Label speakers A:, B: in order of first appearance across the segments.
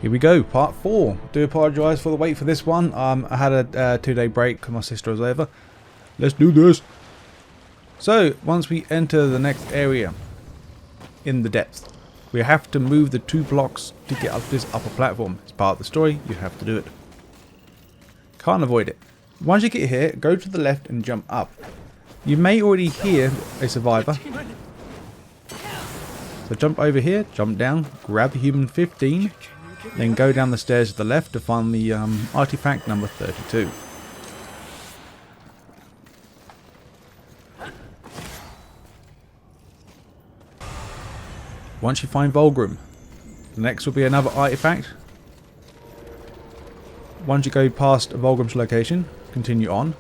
A: Here we go, part 4. Do apologise for the wait for this one. I had a 2-day break because my sister was over. Let's do this. So, once we enter the next area in the depths, we have to move the 2 blocks to get up this upper platform. It's part of the story, you have to do it. Can't avoid it. Once you get here, go to the left and jump up. You may already hear a survivor. So jump over here, jump down, grab the human 15, then go down the stairs to the left to find the artifact number 32. Once you find Vulgrim, the next will be another artifact. Once you go past Vulgrim's location, continue on.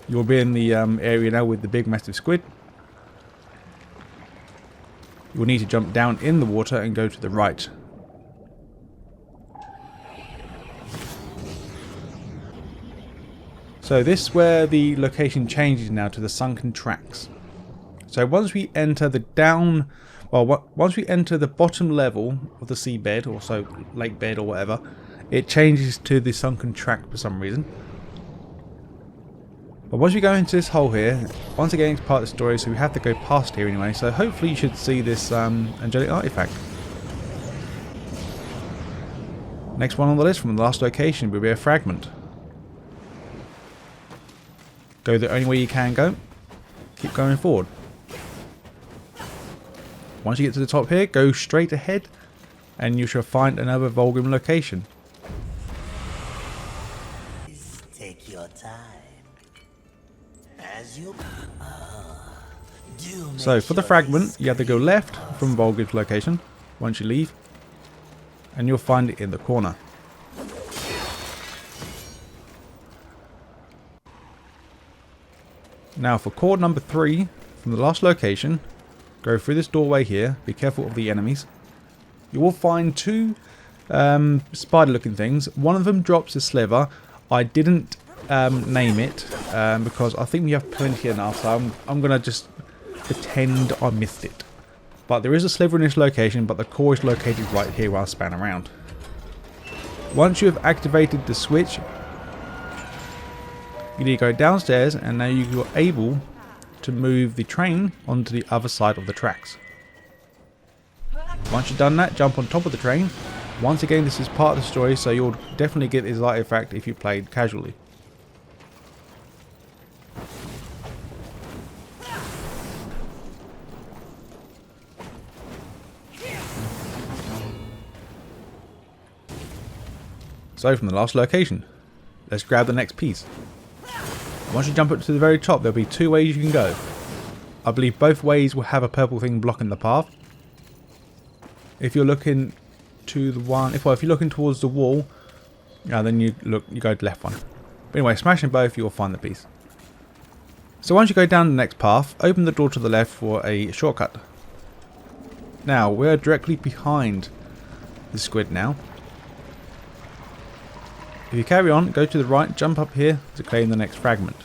A: You'll be in the area now with the big massive squid. You will need to jump down in the water and go to the right. So this is where the location changes now to the sunken tracks. So once we enter the once we enter the bottom level of the seabed, or so lake bed or whatever, it changes to the sunken track for some reason. But once we go into this hole here, once again it's part of the story, so we have to go past here anyway, so hopefully you should see this Angelic Artifact. Next one on the list from the last location will be a fragment. Go the only way you can go. Keep going forward. Once you get to the top here, go straight ahead and you shall find another Vulgrim location.
B: Take your time. As you
A: So for the fragment, you have to go left from Vulgrim's location once you leave, and you'll find it in the corner. Now for core number 3 from the last location, go through this doorway here, be careful of the enemies. You will find 2 spider looking things. One of them drops a sliver. I didn't name it because I think we have plenty enough, so I'm going to just pretend I missed it. But there is a sliver in this location, but the core is located right here while I span around. Once you have activated the switch, you need to go downstairs, and now you are able to move the train onto the other side of the tracks. Once you've done that, jump on top of the train. Once again, this is part of the story, so you'll definitely get this artifact if you played casually. So from the last location, let's grab the next piece. Once you jump up to the very top, there'll be 2 ways you can go. I believe both ways will have a purple thing blocking the path. If you're looking to the one, if you're looking towards the wall, then you go to the left one. But anyway, smashing both, you'll find the piece. So once you go down the next path, open the door to the left for a shortcut. Now we're directly behind the squid now. If you carry on, go to the right, jump up here to claim the next fragment.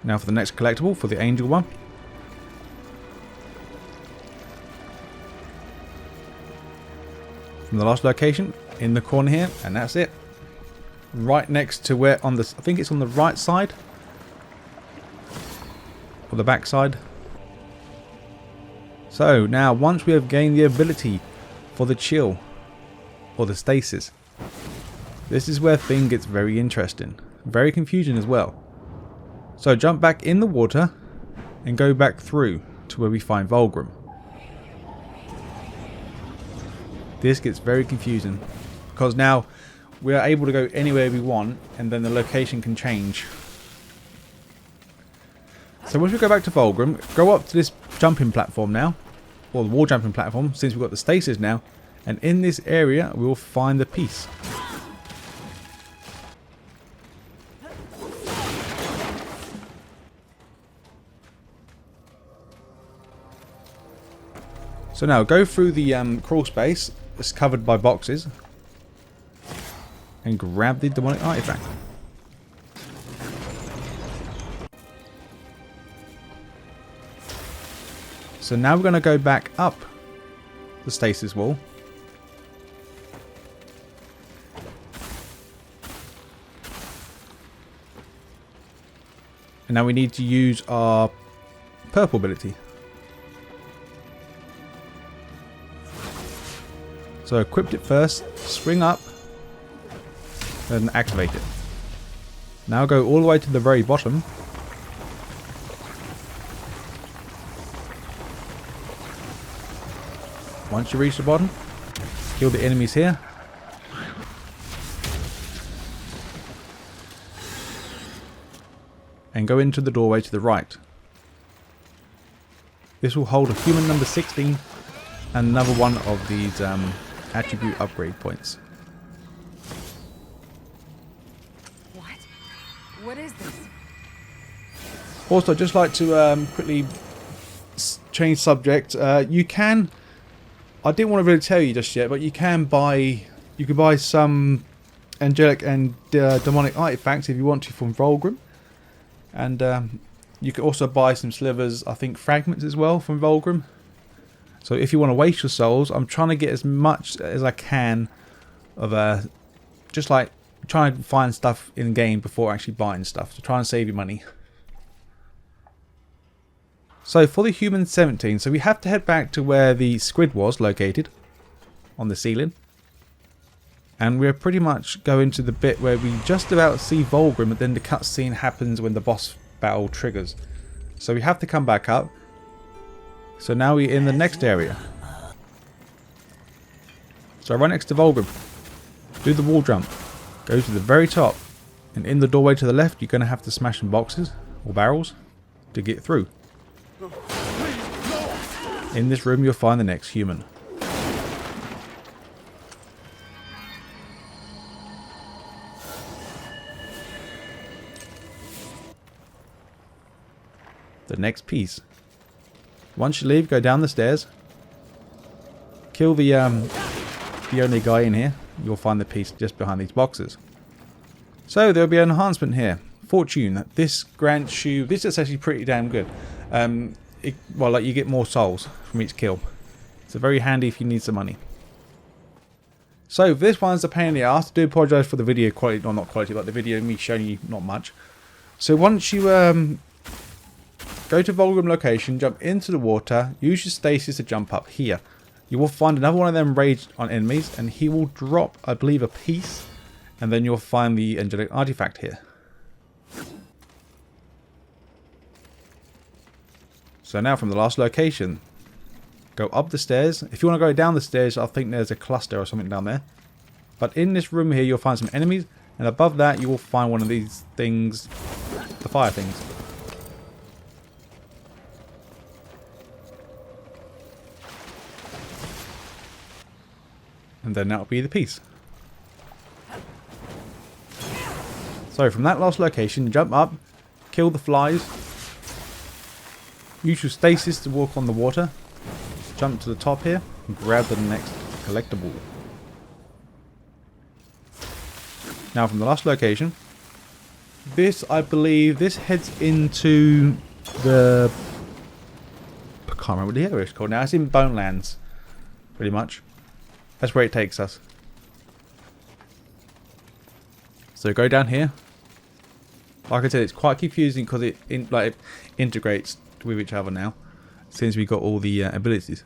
A: Now for the next collectible, for the angel one. From the last location, in the corner here, and that's it. Right next to where I think it's on the right side. Or the back side. So now once we have gained the ability for the chill, or the stasis, this is where things gets very interesting. Very confusing as well. So jump back in the water and go back through to where we find Vulgrim. This gets very confusing because now we are able to go anywhere we want, and then the location can change. So once we go back to Vulgrim, go up to this jumping platform now, or the wall jumping platform, since we've got the stasis now, and in this area we will find the piece. So now go through the crawl space that's covered by boxes and grab the demonic artifact. So now we're going to go back up the stasis wall. And now we need to use our purple ability. So equip it first, spring up, and activate it. Now go all the way to the very bottom. Once you reach the bottom, kill the enemies here. And go into the doorway to the right. This will hold a human number 16 and another one of these attribute upgrade points.
C: What is this?
A: Also, I'd just like to quickly change subject. You can, I didn't want to really tell you just yet, but you can buy some angelic and demonic artifacts if you want to from Vulgrim. And you can also buy some slivers, I think fragments as well from Vulgrim. So if you want to waste your souls, I'm trying to get as much as I can of just like trying to find stuff in game before actually buying stuff to try and save you money. So for the human 17, so we have to head back to where the squid was located on the ceiling. And we're pretty much going to the bit where we just about see Vulgrim, but then the cutscene happens when the boss battle triggers. So we have to come back up. So now we're in the next area. So right next to Vulgrim. Do the wall jump. Go to the very top. And in the doorway to the left, you're going to have to smash some boxes or barrels to get through. In this room, you'll find the next human. The next piece. Once you leave, go down the stairs. Kill the only guy in here. You'll find the piece just behind these boxes. So there'll be an enhancement here. Fortune. This grants you. This is actually pretty damn good. Well, like you get more souls from each kill. It's very handy if you need some money. So this one's a pain in the ass. I do apologise for the video quality, or not quality, but the video me showing you not much. So once you go to Vulgrim location, jump into the water, use your stasis to jump up here. You will find another one of them raged on enemies, and he will drop, I believe, a piece, and then you'll find the Angelic Artifact here. So now from the last location, go up the stairs. If you want to go down the stairs, I think there's a cluster or something down there. But in this room here, you'll find some enemies, and above that, you will find one of these things, the fire things. And then that'll be the piece. So from that last location, jump up, kill the flies, use your stasis to walk on the water, jump to the top here, and grab the next collectible. Now from the last location, this, I believe, this heads into the... I can't remember what the area is called now. It's in BONELANDS, pretty much. That's where it takes us. So go down here. Like I said, it's quite confusing because it integrates with each other now, since we got all the abilities.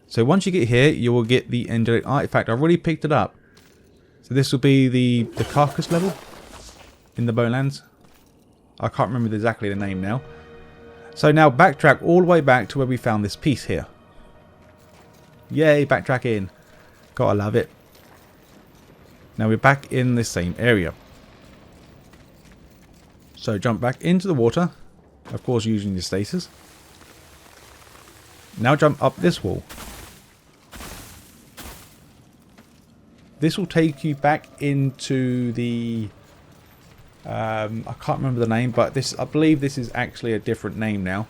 A: So once you get here, you will get the Angelic Artifact. I've already picked it up. So this will be the CARCASS level in the BONELANDS. I can't remember exactly the name now. So now backtrack all the way back to where we found this piece here. Yay, backtrack in. Gotta love it. Now we're back in the same area. So jump back into the water. Of course using your stasis. Now jump up this wall. This will take you back into the... I can't remember the name, but this, I believe this is actually a different name now.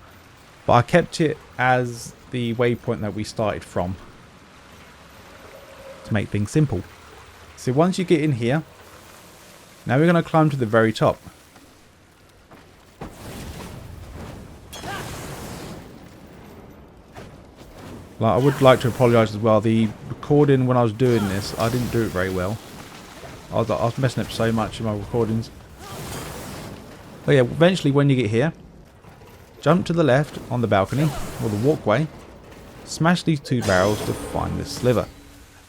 A: But I kept it as the waypoint that we started from, to make things simple. So once you get in here, now we're going to climb to the very top. Like, I would like to apologise as well. The recording when I was doing this, I didn't do it very well. I was messing up so much in my recordings. But yeah, eventually when you get here, jump to the left on the balcony or the walkway, smash these 2 barrels to find this sliver.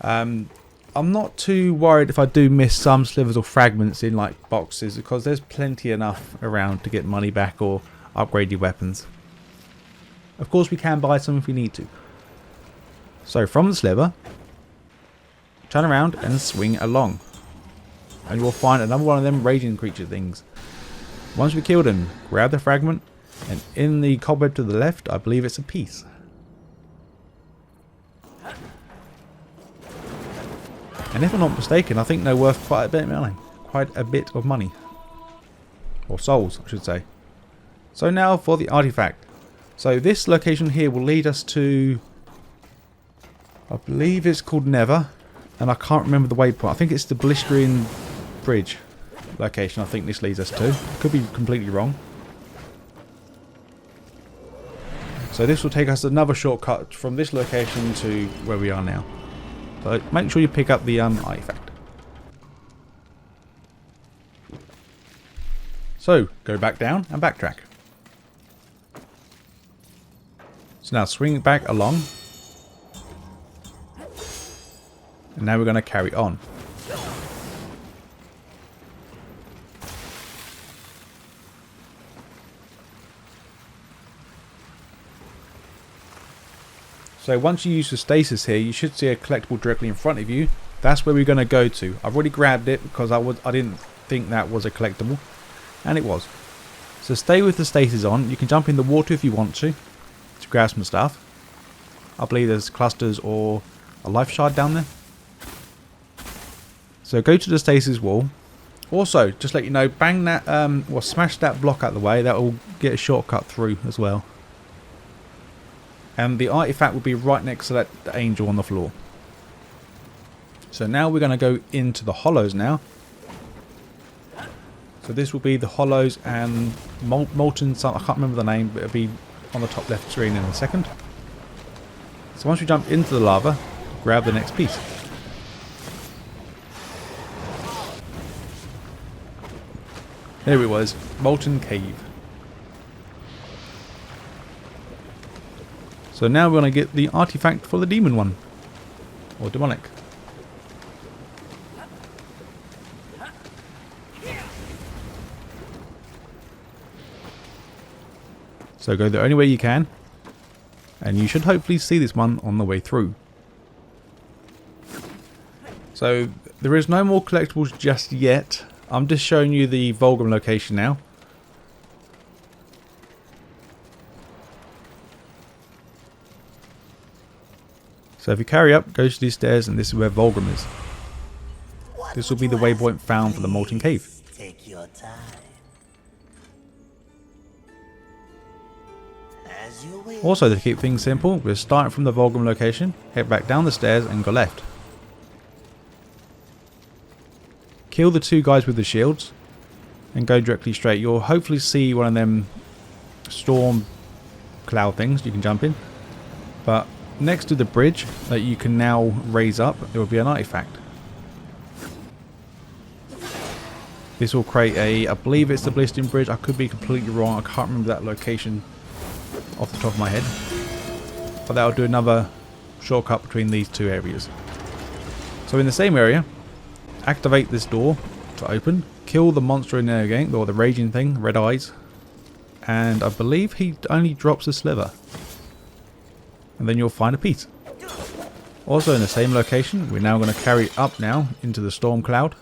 A: I'm not too worried if I do miss some slivers or fragments in like boxes, because there's plenty enough around to get money back or upgrade your weapons. Of course we can buy some if we need to. So from the sliver, turn around and swing along. And you will find another one of them raging creature things. Once we kill them, grab the fragment, and in the cobweb to the left, I believe it's a piece. And if I'm not mistaken, I think they're worth quite a bit of money. Quite a bit of money. Or souls, I should say. So now for the artifact. So this location here will lead us to, I believe it's called Never. And I can't remember the waypoint. I think it's the Blistering Bridge location I think this leads us to. Could be completely wrong. So this will take us another shortcut from this location to where we are now. So make sure you pick up the artifact. So go back down and backtrack. So now swing back along. And now we're going to carry on. So once you use the stasis here, you should see a collectible directly in front of you. That's where we're going to go to. I've already grabbed it because I didn't think that was a collectible. And it was. So stay with the stasis on. You can jump in the water if you want to grab some stuff. I believe there's clusters or a life shard down there. So go to the stasis wall. Also, just let you know, bang that, smash that block out of the way. That will get a shortcut through as well. And the artifact will be right next to that angel on the floor. So now we're going to go into the hollows now. So this will be the hollows and molten, I can't remember the name, but it'll be on the top left screen in a second. So once we jump into the lava, grab the next piece. There it was, Molten Cave. So now we're going to get the artifact for the demon one. Or demonic. So go the only way you can. And you should hopefully see this one on the way through. So there is no more collectibles just yet. I'm just showing you the Vulgrim location now. So if you carry up, go to these stairs, and this is where Vulgrim is. This will be the waypoint found for the Molten Cave.
B: Take your time. As you will.
A: Also, to keep things simple, we're starting from the Vulgrim location, head back down the stairs and go left. Kill the 2 guys with the shields and go directly straight. You'll hopefully see one of them storm cloud things you can jump in. But next to the bridge that you can now raise up, there will be an artifact. This will create I believe it's the Blistering Bridge. I could be completely wrong. I can't remember that location off the top of my head. But that will do another shortcut between these 2 areas. So in the same area, activate this door to open. Kill the monster in there again, or the raging thing, red eyes. And I believe he only drops a sliver. And then you'll find a piece. Also in the same location, we're now going to carry up now into the storm cloud.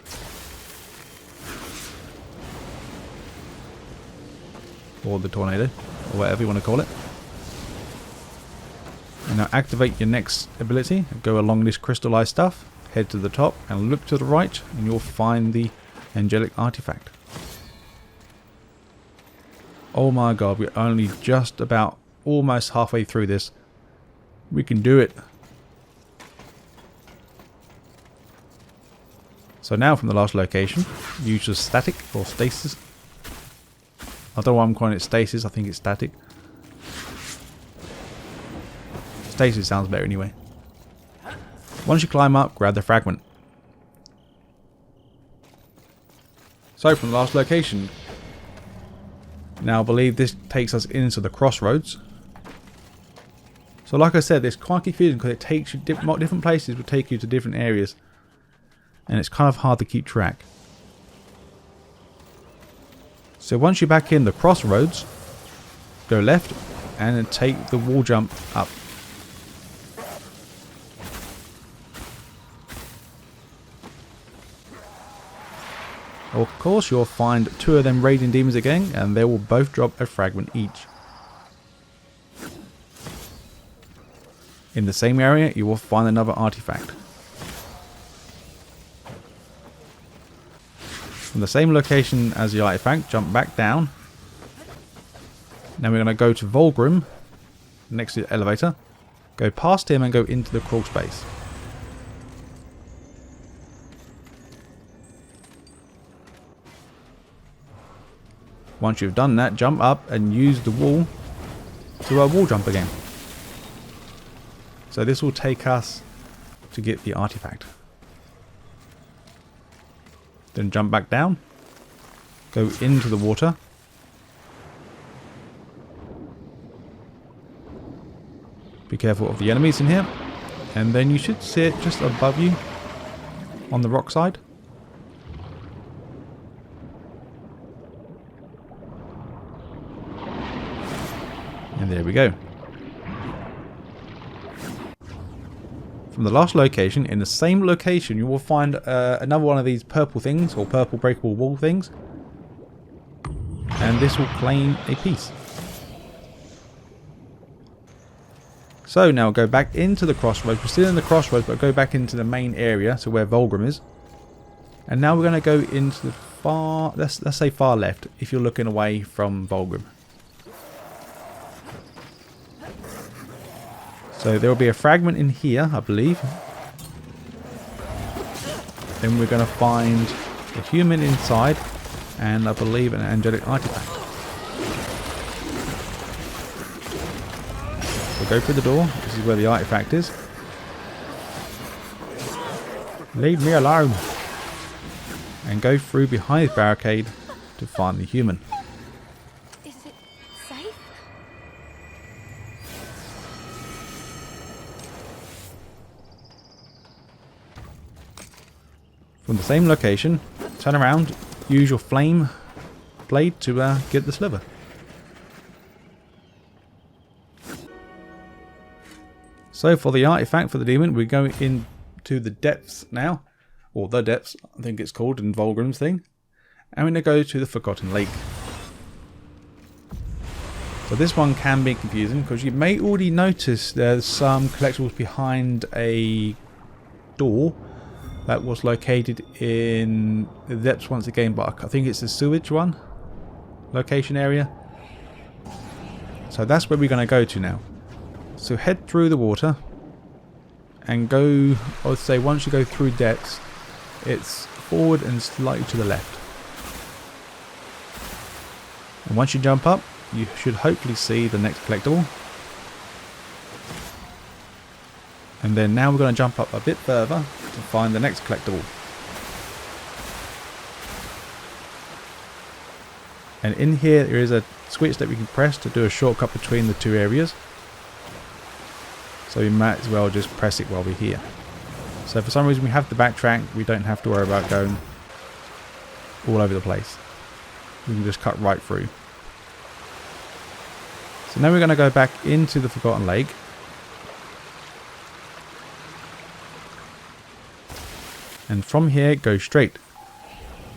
A: Or the tornado, or whatever you want to call it. And now activate your next ability. Go along this crystallized stuff. Head to the top and look to the right, and you'll find the Angelic Artifact. Oh my god, we're only just about almost halfway through this. We can do it. So now from the last location, use the static or stasis. I don't know why I'm calling it stasis, I think it's static. Stasis sounds better anyway. Once you climb up, grab the fragment. So from the last location. Now I believe this takes us into the Crossroads. So like I said, it's quite confusing because it takes you different places will take you to different areas. And it's kind of hard to keep track. So once you're back in the Crossroads, go left and then take the wall jump up. Of course, you'll find 2 of them raging demons again, and they will both drop a fragment each. In the same area, you will find another artifact. From the same location as the artifact, jump back down. Now we're going to go to Vulgrim, next to the elevator. Go past him and go into the crawl space. Once you've done that, jump up and use the wall to wall jump again. So this will take us to get the artifact. Then jump back down. Go into the water. Be careful of the enemies in here. And then you should see it just above you on the rock side. And there we go. From the last location, in the same location, you will find another one of these purple things, or purple breakable wall things. And this will claim a piece. So now go back into the Crossroads. We're still in the Crossroads, but go back into the main area, so where Vulgrim is. And now we're going to go into the far, let's say far left, if you're looking away from Vulgrim. So there will be a fragment in here, I believe. Then we're going to find a human inside, and I believe an Angelic Artifact. So go through the door. This is where the artifact is. Leave me alone. And go through behind this barricade to find the human.
C: Is it safe?
A: From the same location, turn around, use your flame blade to get the sliver. So for the artifact for the demon, we're going into the depths now, or the depths, I think it's called in Vulgrim's thing, and we're going to go to the Forgotten Lake. So this one can be confusing because you may already notice there's some collectibles behind a door that was located in the depths once again, but I think it's the sewage one location area. So that's where we're going to go to now. So head through the water and go, I would say once you go through depths, it's forward and slightly to the left. And once you jump up, you should hopefully see the next collectible. And then now we're going to jump up a bit further to find the next collectible. And in here there is a switch that we can press to do a shortcut between the two areas. So we might as well just press it while we're here. So for some reason we have to backtrack, we don't have to worry about going all over the place. We can just cut right through. So now we're going to go back into the Forgotten Lake. And from here, go straight.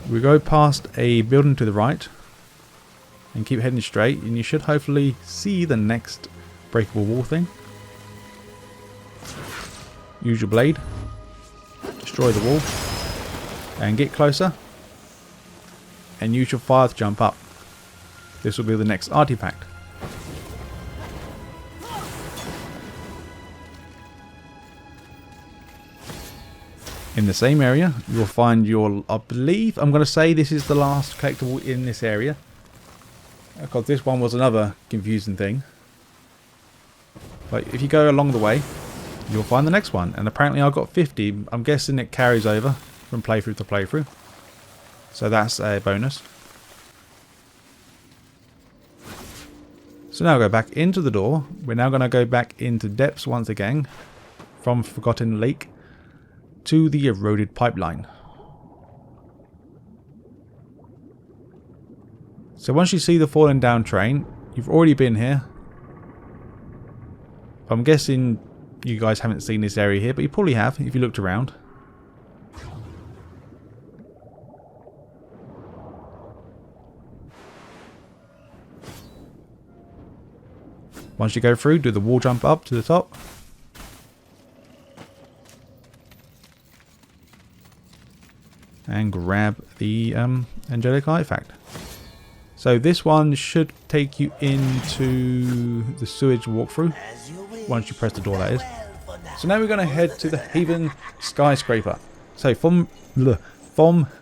A: We go past a building to the right. And keep heading straight. And you should hopefully see the next breakable wall thing. Use your blade. Destroy the wall. And get closer. And use your fire to jump up. This will be the next artifact. In the same area, you'll find your, I believe, I'm going to say this is the last collectible in this area. Because this one was another confusing thing. But if you go along the way, you'll find the next one. And apparently I got 50. I'm guessing it carries over from playthrough to playthrough. So that's a bonus. So now go back into the door. We're now going to go back into depths once again. From Forgotten Lake to the eroded pipeline. So once you see the fallen down train, you've already been here. I'm guessing you guys haven't seen this area here, but you probably have if you looked around. Once you go through, do the wall jump up to the top. And grab the Angelic Artifact. So this one should take you into the sewage walkthrough. Once you press the door, that is. So now we're going to head to the HAYEN SKYSCRAPER. So from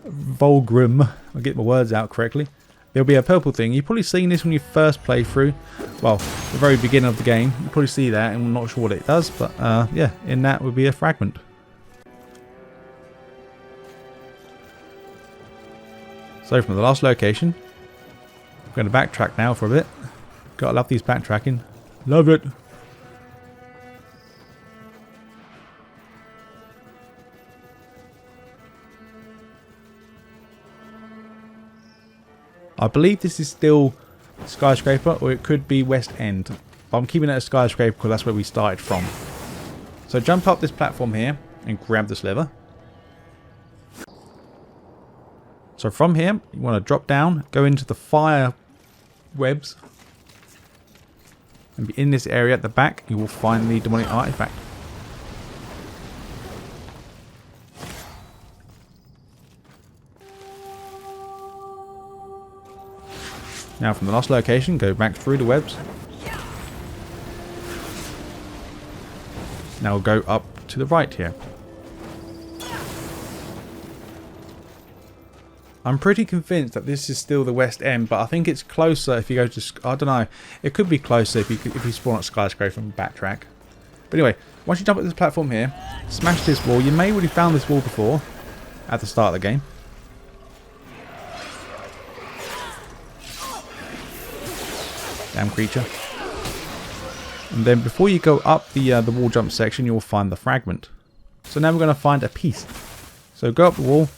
A: Volgrim, I'll get my words out correctly. There'll be a purple thing. You've probably seen this when you first play through. Well, the very beginning of the game. You probably see that and I'm not sure what it does. But yeah, in that would be a fragment. So from the last location, I'm going to backtrack now for a bit. Gotta love these backtracking. Love it. I believe this is still Skyscraper, or it could be West End. But I'm keeping it as Skyscraper because that's where we started from. So jump up this platform here and grab this lever. So from here, you want to drop down, go into the fire webs. And in this area at the back, you will find the demonic artifact. Now from the last location, go back through the webs. Now go up to the right here. I'm pretty convinced that this is still the West End, but I think it's closer if you go to... I don't know. It could be closer if you spawn at Skyscraper and backtrack. But anyway, once you jump at this platform here, smash this wall. You may have already found this wall before at the start of the game. Damn creature. And then before you go up the wall jump section, you'll find the fragment. So now we're going to find a piece. So go up the wall.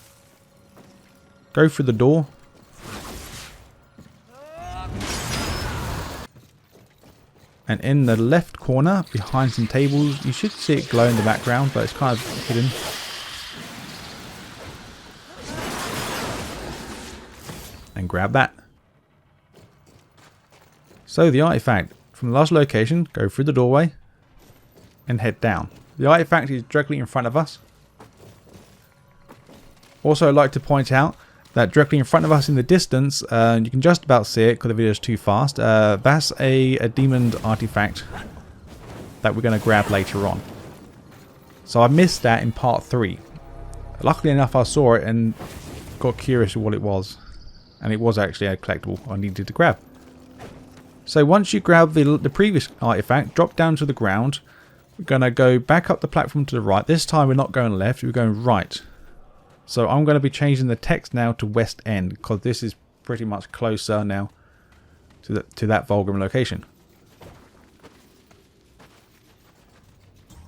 A: Go through the door. And in the left corner, behind some tables, you should see it glow in the background, but it's kind of hidden. And grab that. So the artifact, from the last location, go through the doorway and head down. The artifact is directly in front of us. Also, I'd like to point out that directly in front of us in the distance, you can just about see it because the video is too fast. That's a demon artifact that we're going to grab later on. So I missed that in part 3. Luckily enough, I saw it and got curious what it was. And it was actually a collectible I needed to grab. So once you grab the previous artifact, drop down to the ground. We're going to go back up the platform to the right. This time we're not going left, we're going right. So I'm going to be changing the text now to West End because this is pretty much closer now to that Volgrim location.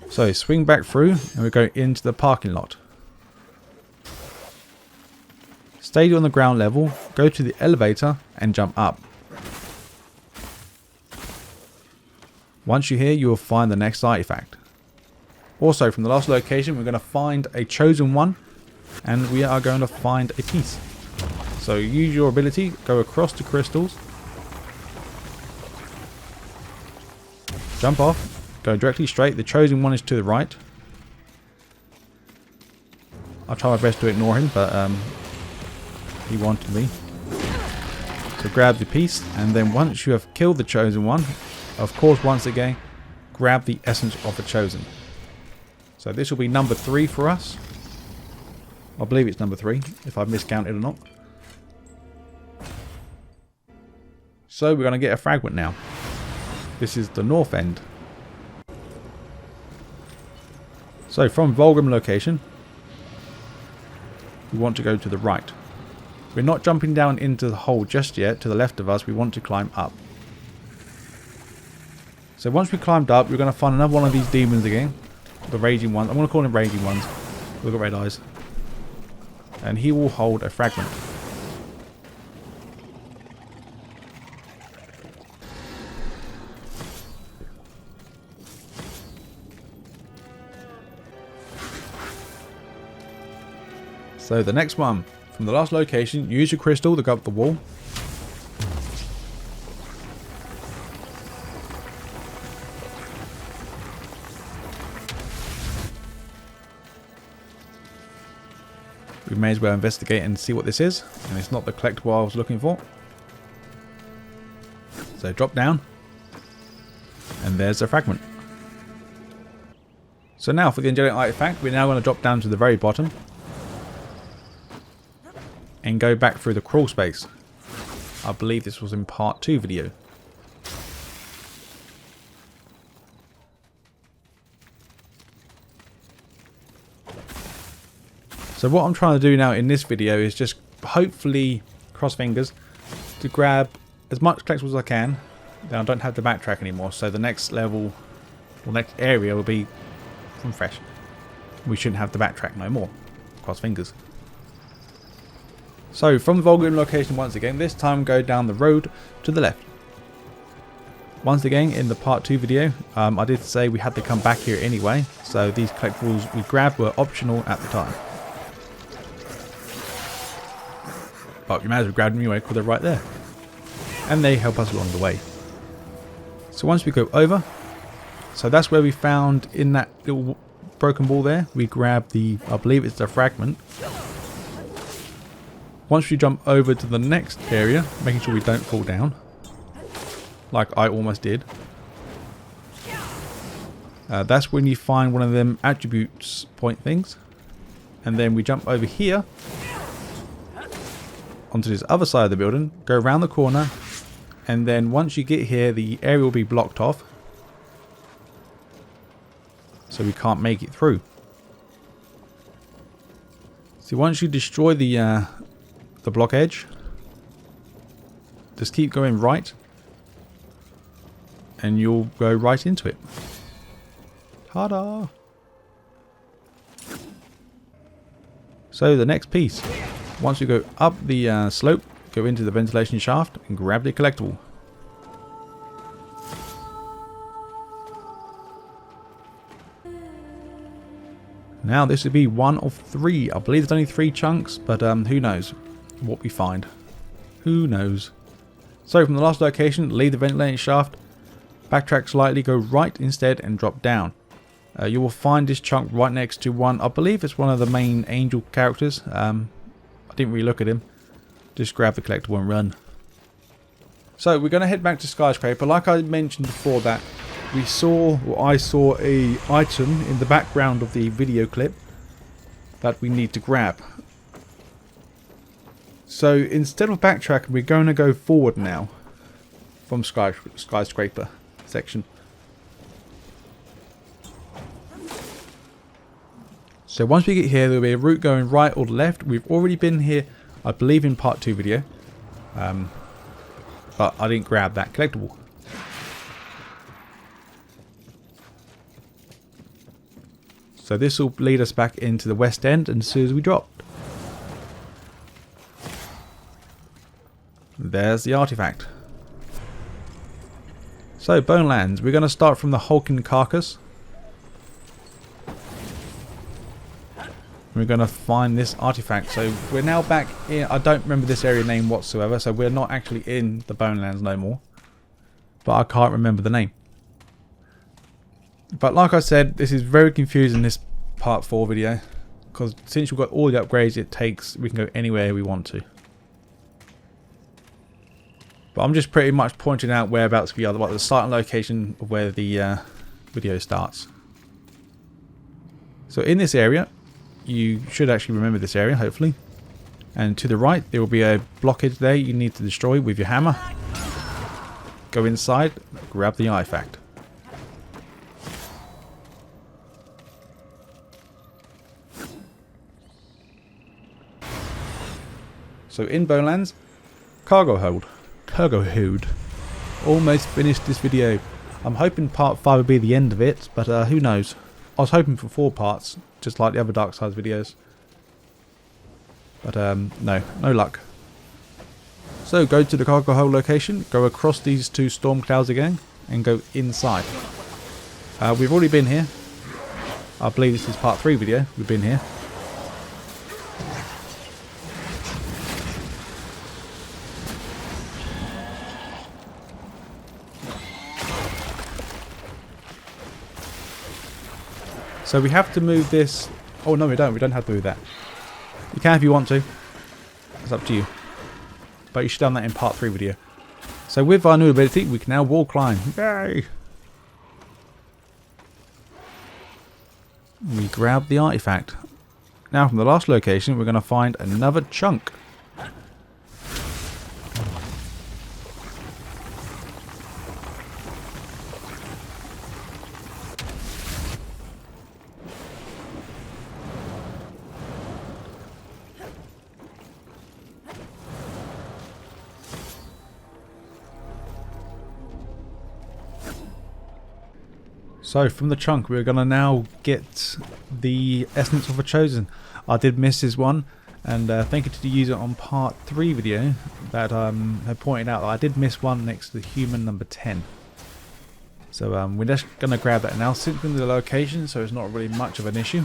A: So swing back through and we go into the parking lot. Stay on the ground level, go to the elevator and jump up. Once you're here, you will find the next artifact. Also, from the last location, we're going to find a chosen one. And we are going to find a piece. So use your ability, go across the crystals. Jump off, go directly straight. The chosen one is to the right. I'll try my best to ignore him, but he wanted me. So grab the piece, and then once you have killed the chosen one, of course, once again, grab the essence of the chosen. So this will be number 3 for us. I believe it's number 3, if I've miscounted or not. So we're going to get a fragment now. This is the north end. So from Vulgrim location, we want to go to the right. We're not jumping down into the hole just yet. To the left of us, we want to climb up. So once we climbed up, we're going to find another one of these demons again. The raging ones. I'm going to call them raging ones. Look at red eyes. And he will hold a fragment. So the next one, from the last location, use your crystal to go up the wall. We may as well investigate and see what this is. And it's not the collectible I was looking for. So drop down. And there's the fragment. So now for the Angelic Artifact, we're now going to drop down to the very bottom. And go back through the crawl space. I believe this was in part 2 video. So what I'm trying to do now in this video is just hopefully, cross fingers, to grab as much collectibles as I can. Then I don't have to backtrack anymore, so the next level, or next area will be from fresh. We shouldn't have to backtrack no more. Cross fingers. So from the Vulgrim location once again, this time go down the road to the left. Once again in the part 2 video, I did say we had to come back here anyway, so these collectibles we grabbed were optional at the time. But you might as well grab them anyway because they're right there. And they help us along the way. So once we go over, so that's where we found in that little broken wall there, we grabbed the, I believe it's the fragment. Once we jump over to the next area, making sure we don't fall down, like I almost did, that's when you find one of them attributes point things. And then we jump over here, onto this other side of the building, go around the corner, and then once you get here, the area will be blocked off. So we can't make it through. So once you destroy the block edge, just keep going right and you'll go right into it. Ta-da! So the next piece, once you go up the slope, go into the ventilation shaft and grab the collectible. Now this would be one of 3. I believe there's only 3 chunks, but who knows what we find. Who knows. So from the last location, leave the ventilation shaft, backtrack slightly, go right instead and drop down. You will find this chunk right next to one, I believe it's one of the main angel characters. I didn't really look at him. Just grab the collectible and run. So we're going to head back to Skyscraper. Like I mentioned before that, we saw, or I saw a item in the background of the video clip that we need to grab. So instead of backtracking, we're going to go forward now from Skyscraper section. So once we get here, there'll be a route going right or left. We've already been here, I believe, in part 2 video. But I didn't grab that collectible. So this will lead us back into the west end and as soon as we drop. There's the artifact. So BONELANDS, we're going to start from the Hulking carcass. We're going to find this artifact. So we're now back in, I don't remember this area name whatsoever, so we're not actually in the BONELANDS no more. But I can't remember the name. But like I said, this is very confusing, this part 4 video, because since we've got all the upgrades it takes, we can go anywhere we want to. But I'm just pretty much pointing out whereabouts we are, like the starting location of where the video starts. So in this area, you should actually remember this area, hopefully. And to the right, there will be a blockage there you need to destroy with your hammer. Go inside, grab the artifact. So in BONELANDS, cargo hold. Cargo hold. Almost finished this video. I'm hoping part 5 will be the end of it, but who knows. I was hoping for 4 parts, just like the other Darksiders videos. But no luck. So go to the cargo hold location, go across these 2 storm clouds again, and go inside. We've already been here. I believe this is part 3 video. We've been here. So we have to move this. Oh no, we don't. We don't have to move that. You can if you want to. It's up to you. But you should have done that in part 3 video. So with our new ability, we can now wall climb. Yay! We grab the artifact. Now from the last location, we're going to find another chunk. So from the chunk we're going to now get the Essence of the Chosen. I did miss this one, and thank you to the user on part 3 video that had pointed out that I did miss one next to the human number 10. So we're just going to grab that now, since we're in the location, so it's not really much of an issue.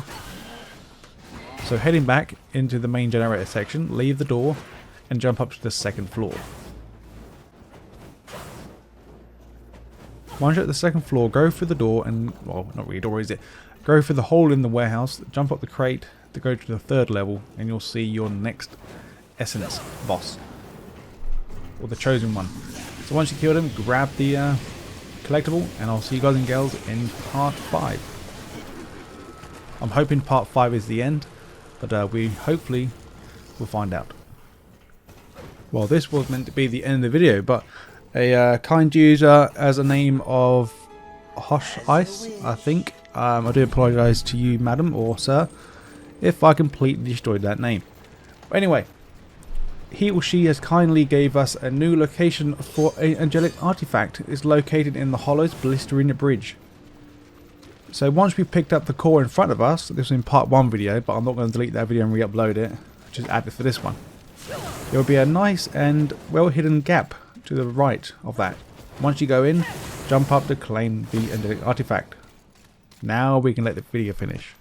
A: So heading back into the main generator section, leave the door and jump up to the 2nd floor. Once you're at the 2nd floor, go through the door and, well, not really door is it, go through the hole in the warehouse, jump up the crate to go to the 3rd level, and you'll see your next Essence boss. Or the chosen one. So once you kill him, grab the collectible, and I'll see you guys and girls in part 5. I'm hoping part 5 is the end, but we hopefully will find out. Well, this was meant to be the end of the video, but a kind user as a name of Hosh Ice, I think. I do apologise to you, madam or sir, if I completely destroyed that name. But anyway, he or she has kindly gave us a new location for an Angelic Artifact. It's located in the Hollows Blistering Bridge. So once we've picked up the core in front of us, this was in part 1 video, but I'm not going to delete that video and re-upload it, just add it for this one. There will be a nice and well hidden gap to the right of that. Once you go in, jump up to claim the Angelic Artifact. Now we can let the video finish.